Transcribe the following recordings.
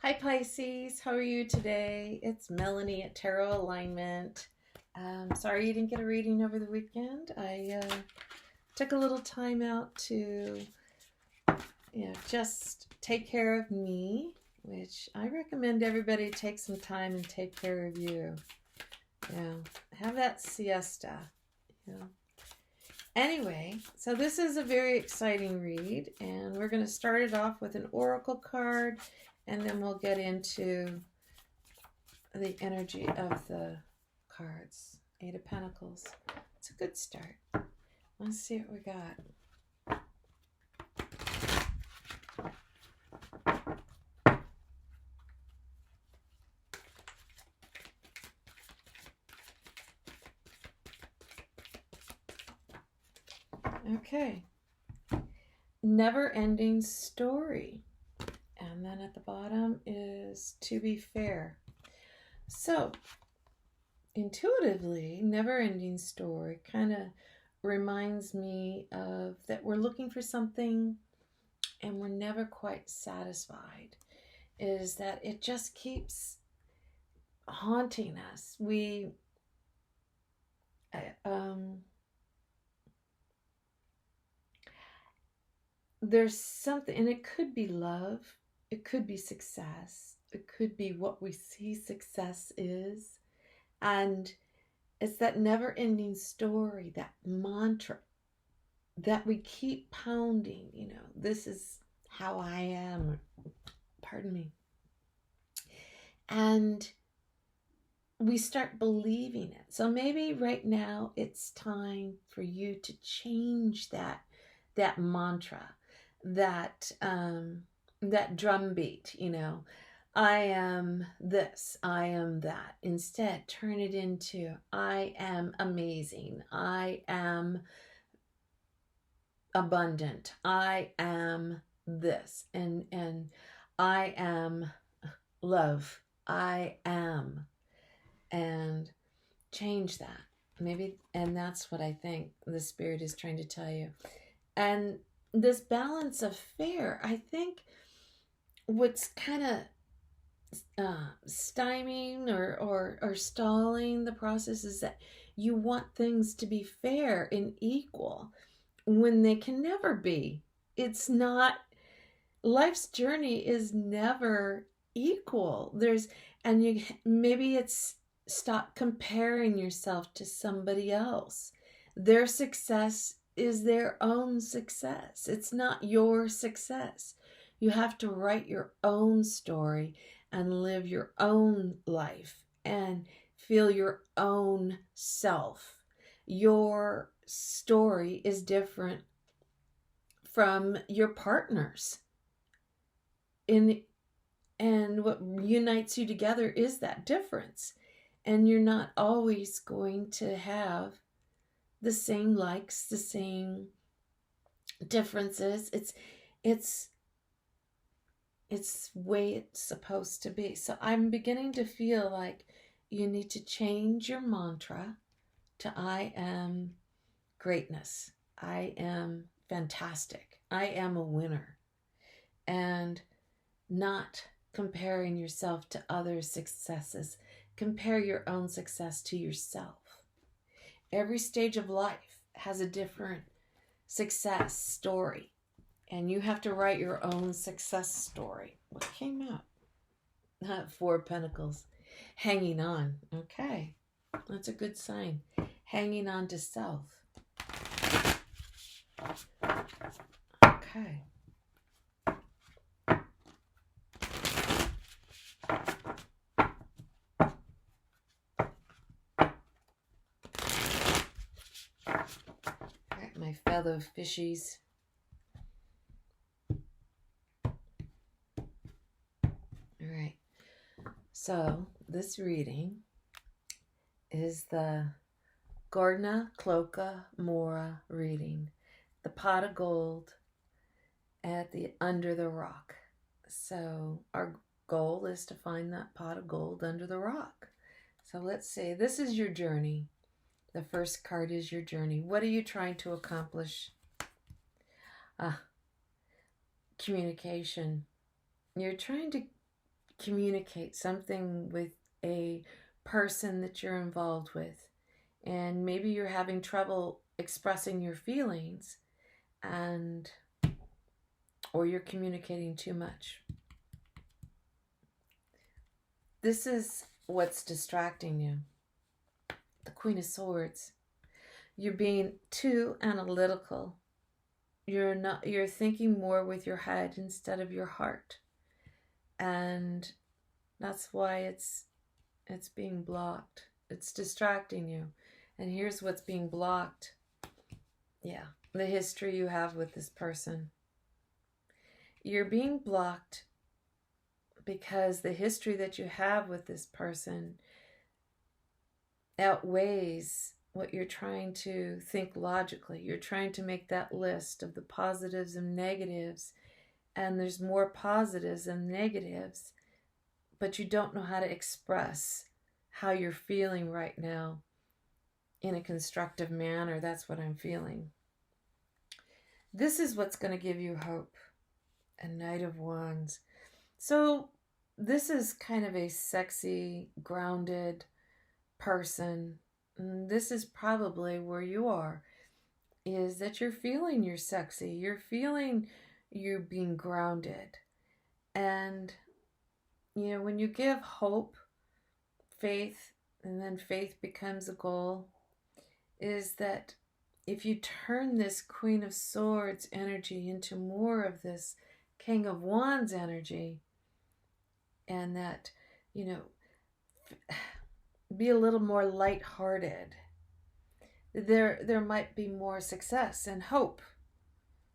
Hi Pisces, how are you today? It's Melanie at Tarot Alignment. Sorry you didn't get a reading over the weekend. I took a little time out to, just take care of me, which I recommend everybody take some time and take care of you. Have that siesta. Anyway, so this is a very exciting read, and we're going to start it off with an oracle card, and then we'll get into the energy of the cards. 8 of Pentacles. It's a good start. Let's see what we got. Okay. Never-ending story. And then at the bottom is to be fair. So, intuitively, never-ending story kind of reminds me of that we're looking for something and we're never quite satisfied. Is that it just keeps haunting us. There's something, and it could be love, it could be success, it could be what we see success is, and it's that never-ending story, that mantra that we keep pounding. This is how I am, pardon me, and we start believing it. So maybe right now it's time for you to change that mantra, that drumbeat. I am this, I am that. Instead, turn it into I am amazing, I am abundant, I am this, and I am love, I am, and change that. Maybe, and that's what I think the Spirit is trying to tell you. And this balance of fair, I think what's kind of stymieing or stalling the process is that you want things to be fair and equal when they can never be. It's not, life's journey is never equal. Maybe it's stop comparing yourself to somebody else. Their success is their own success. It's not your success. You have to write your own story and live your own life and feel your own self. Your story is different from your partner's. And what unites you together is that difference. And you're not always going to have the same likes, the same differences. It's the way it's supposed to be. So I'm beginning to feel like you need to change your mantra to I am greatness. I am fantastic. I am a winner. And not comparing yourself to others' successes. Compare your own success to yourself. Every stage of life has a different success story, and you have to write your own success story. What came out? 4 of Pentacles. Hanging on. Okay, that's a good sign. Hanging on to self. Okay. My fellow fishies. All right. So this reading is the Gordna Cloca Mora reading, the pot of gold at the under the rock. So our goal is to find that pot of gold under the rock. So let's say this is your journey. The first card is your journey. What are you trying to accomplish? Communication. You're trying to communicate something with a person that you're involved with, and maybe you're having trouble expressing your feelings, and or you're communicating too much. This is what's distracting you. The Queen of Swords. You're being too analytical. You're thinking more with your head instead of your heart. And that's why it's being blocked. It's distracting you. And here's what's being blocked. Yeah, the history you have with this person. You're being blocked because the history that you have with this person outweighs what you're trying to think logically. You're trying to make that list of the positives and negatives, and there's more positives than negatives, but you don't know how to express how you're feeling right now in a constructive manner. That's what I'm feeling. This is what's going to give you hope. A Knight of Wands. So this is kind of a sexy, grounded person. And this is probably where you are, is that you're feeling you're sexy. You're feeling you're being grounded. And, you know, when you give hope, faith, and then faith becomes a goal, is that if you turn this Queen of Swords energy into more of this King of Wands energy, and that, you know, be a little more lighthearted, there might be more success and hope.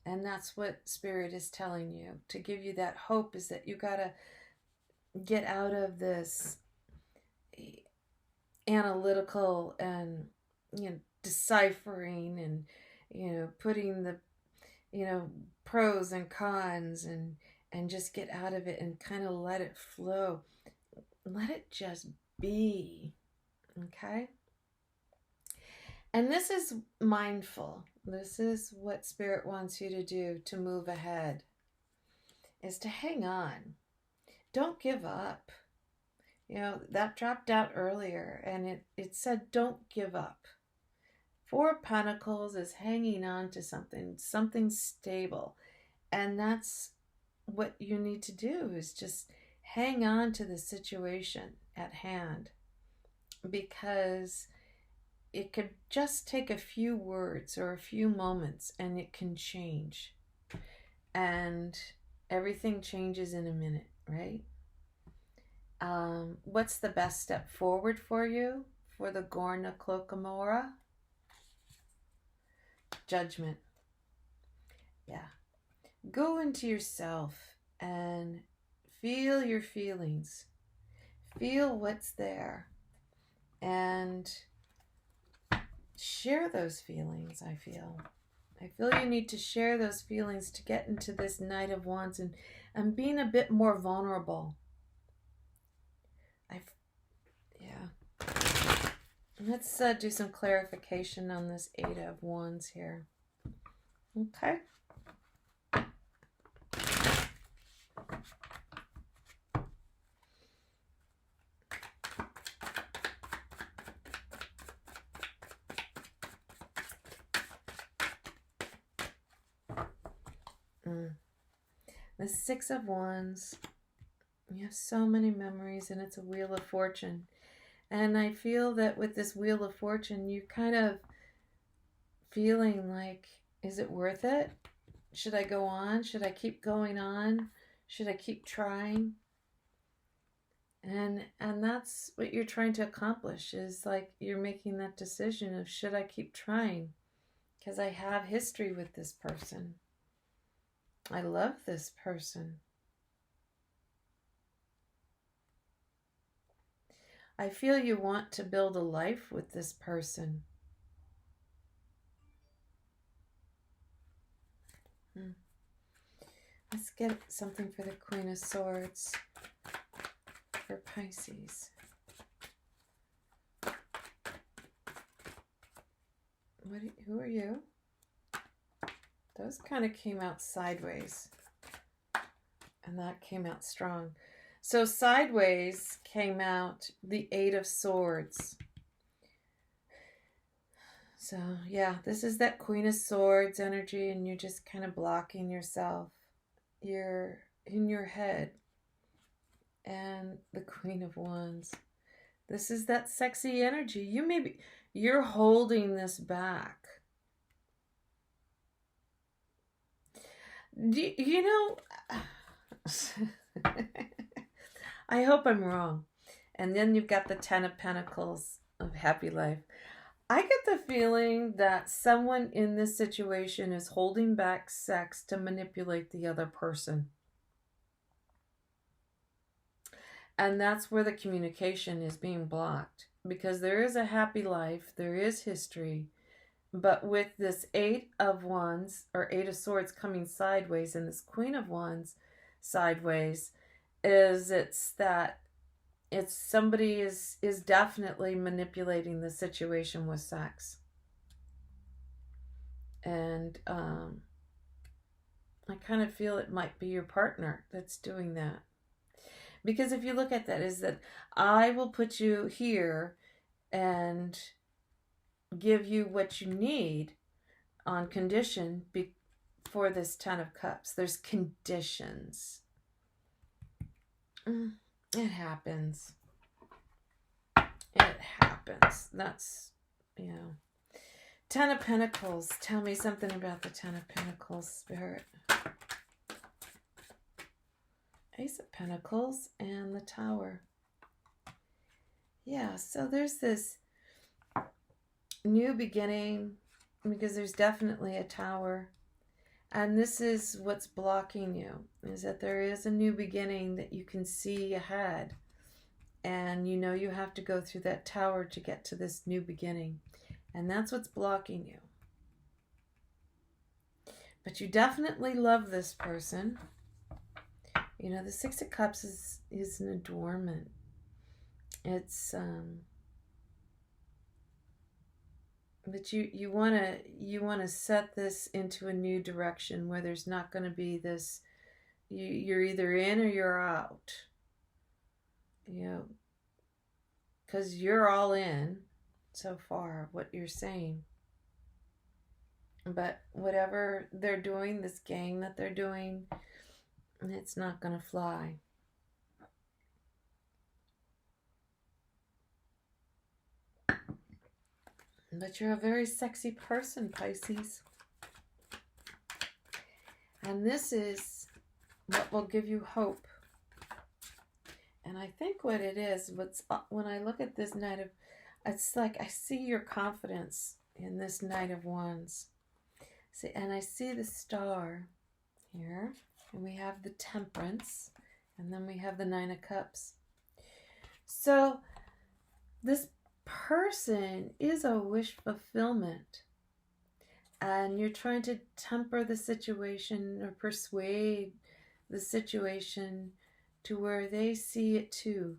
And that's what Spirit is telling you. To give you that hope is that you got to get out of this analytical and, you know, deciphering and, you know, putting the, you know, pros and cons, and just get out of it and kind of let it flow. Let it just be. Okay? And this is mindful. This is what Spirit wants you to do to move ahead, is to hang on. Don't give up. You know, that dropped out earlier, and it said don't give up. Four of Pentacles is hanging on to something stable. And that's what you need to do, is just hang on to the situation at hand, because it could just take a few words or a few moments and it can change. And everything changes in a minute, right? What's the best step forward for you for the Gorna Cloakamora? Judgment. Yeah. Go into yourself and feel your feelings. Feel what's there. And share those feelings, I feel. I feel you need to share those feelings to get into this Knight of Wands and being a bit more vulnerable. Yeah. Let's do some clarification on this Eight of Wands here. Okay. The Six of Wands. You have so many memories, and it's a Wheel of Fortune. And I feel that with this Wheel of Fortune, you're kind of feeling like, is it worth it? Should I go on? Should I keep going on? Should I keep trying? And that's what you're trying to accomplish, is like you're making that decision of, should I keep trying? Because I have history with this person. I love this person. I feel you want to build a life with this person. Let's get something for the Queen of Swords for Pisces. Who are you? Those kind of came out sideways, and that came out strong. So sideways came out the Eight of Swords. So yeah, this is that Queen of Swords energy, and you're just kind of blocking yourself. You're in your head. And the Queen of Wands. This is that sexy energy. You're holding this back. You know, I hope I'm wrong. And then you've got the Ten of Pentacles of happy life. I get the feeling that someone in this situation is holding back sex to manipulate the other person. And that's where the communication is being blocked. Because there is a happy life, there is history. But with this Eight of Wands, or Eight of Swords coming sideways, and this Queen of Wands sideways, it's somebody is definitely manipulating the situation with sex. And I kind of feel it might be your partner that's doing that. Because if you look at that, is that I will put you here and give you what you need on condition for this Ten of Cups. There's conditions. It happens. It happens. That's, you know. Ten of Pentacles. Tell me something about the Ten of Pentacles, Spirit. Ace of Pentacles and the Tower. Yeah, so there's this new beginning, because there's definitely a Tower. And this is what's blocking you, is that there is a new beginning that you can see ahead. And you know you have to go through that Tower to get to this new beginning. And that's what's blocking you. But you definitely love this person. You know, the Six of Cups is an adornment. It's but you wanna set this into a new direction where there's not going to be this. You're either in or you're out. You know, because you're all in so far. What you're saying. But whatever they're doing, this gang that they're doing, it's not going to fly. But you're a very sexy person, Pisces. And this is what will give you hope. And I think what it is, when I look at this Knight of, it's like I see your confidence in this Knight of Wands. See, and I see the Star here. And we have the Temperance. And then we have the Nine of Cups. So this person is a wish fulfillment. And you're trying to temper the situation or persuade the situation to where they see it too.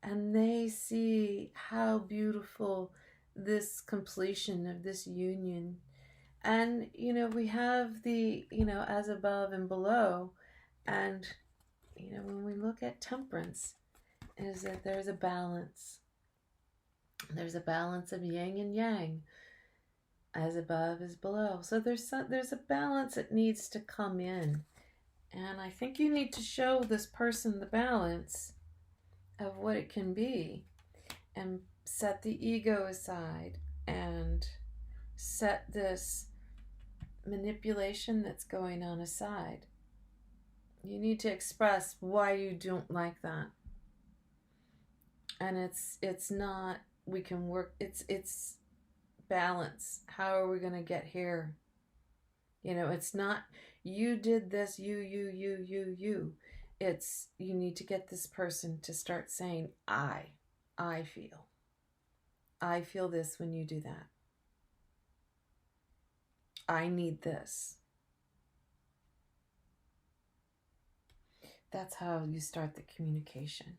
And they see how beautiful this completion of this union. And, you know, we have the, you know, as above and below. And, you know, when we look at temperance, is that there's a balance. There's a balance of yin and yang. As above is below. So there's a balance that needs to come in. And I think you need to show this person the balance of what it can be. And set the ego aside. And set this manipulation that's going on aside. You need to express why you don't like that. And it's not, we can work, it's balance. How are we going to get here? You know, it's not, you did this, you. It's, you need to get this person to start saying, I feel this when you do that. I need this. That's how you start the communication.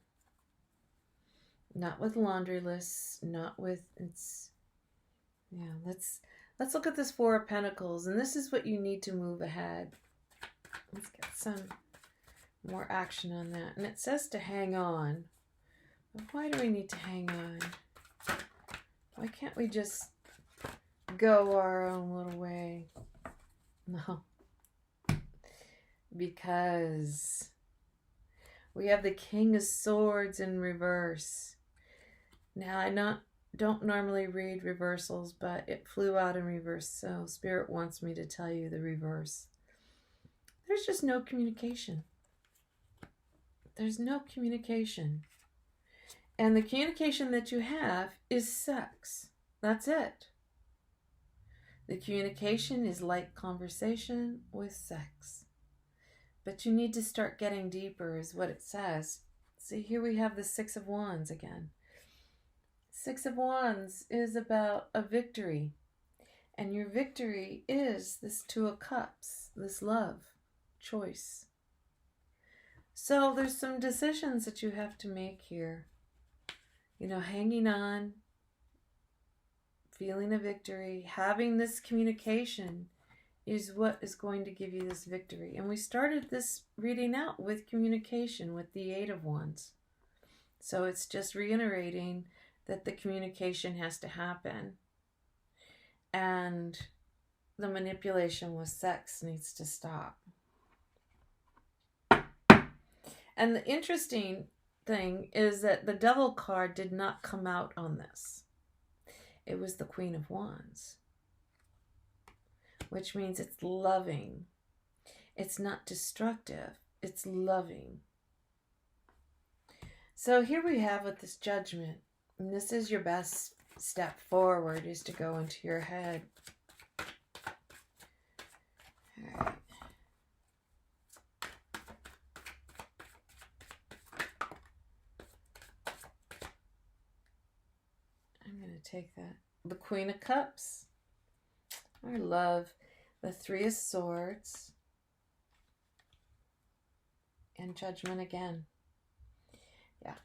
Not with laundry lists, not with, it's, yeah, let's look at this Four of Pentacles, and this is what you need to move ahead. Let's get some more action on that. And it says to hang on. But why do we need to hang on? Why can't we just go our own little way? No. Because we have the King of Swords in reverse. Now, I don't normally read reversals, but it flew out in reverse, so Spirit wants me to tell you the reverse. There's just no communication. There's no communication. And the communication that you have is sex. That's it. The communication is like conversation with sex. But you need to start getting deeper, is what it says. See, here we have the Six of Wands again. Six of Wands is about a victory. And your victory is this Two of Cups, this love, choice. So there's some decisions that you have to make here. You know, hanging on, feeling a victory, having this communication is what is going to give you this victory. And we started this reading out with communication, with the Eight of Wands. So it's just reiterating that the communication has to happen. And the manipulation with sex needs to stop. And the interesting thing is that the Devil card did not come out on this. It was the Queen of Wands, which means it's loving. It's not destructive. It's loving. So here we have with this Judgment, and this is your best step forward, is to go into your head. All right. I'm going to take that. The Queen of Cups. I love the Three of Swords. And Judgment again. Yeah.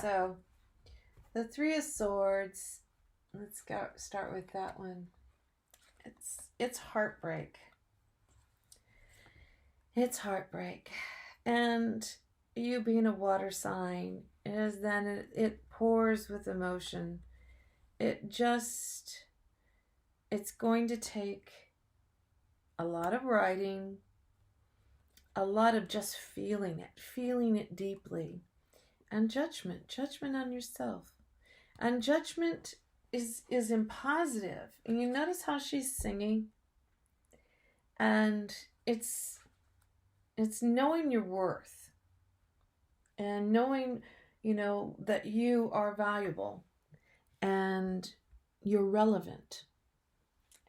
So, the Three of Swords. Let's go start with that one. It's heartbreak. It's heartbreak. And you being a water sign is then it pours with emotion. It's going to take a lot of writing, a lot of just feeling it deeply, and judgment on yourself. And judgment is in positive. And you notice how she's singing, and it's knowing your worth and knowing, you know, that you are valuable and you're relevant.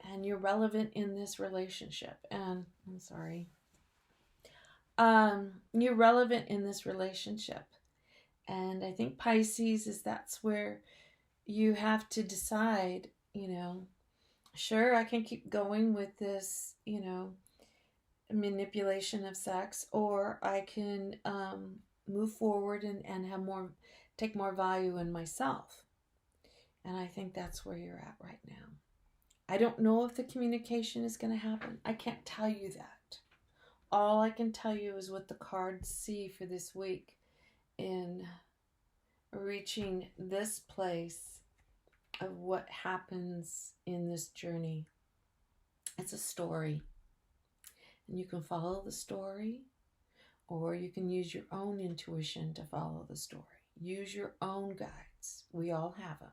And you're relevant in this relationship. And I'm sorry. You're relevant in this relationship. And I think Pisces that's where you have to decide, you know, sure, I can keep going with this, you know, manipulation of sex, or I can move forward and take more value in myself. And I think that's where you're at right now. I don't know if the communication is going to happen. I can't tell you that. All I can tell you is what the cards see for this week in reaching this place of what happens in this journey. It's a story. And you can follow the story, or you can use your own intuition to follow the story. Use your own guides. We all have them.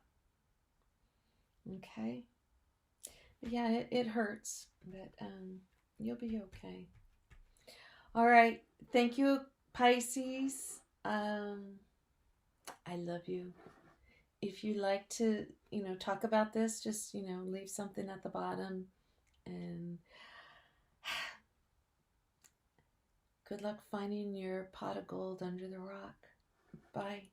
Okay? Yeah, it hurts, but you'll be okay. All right. Thank you, Pisces. I love you. If you like to, you know, talk about this, just, you know, leave something at the bottom. And good luck finding your pot of gold under the rock. Bye.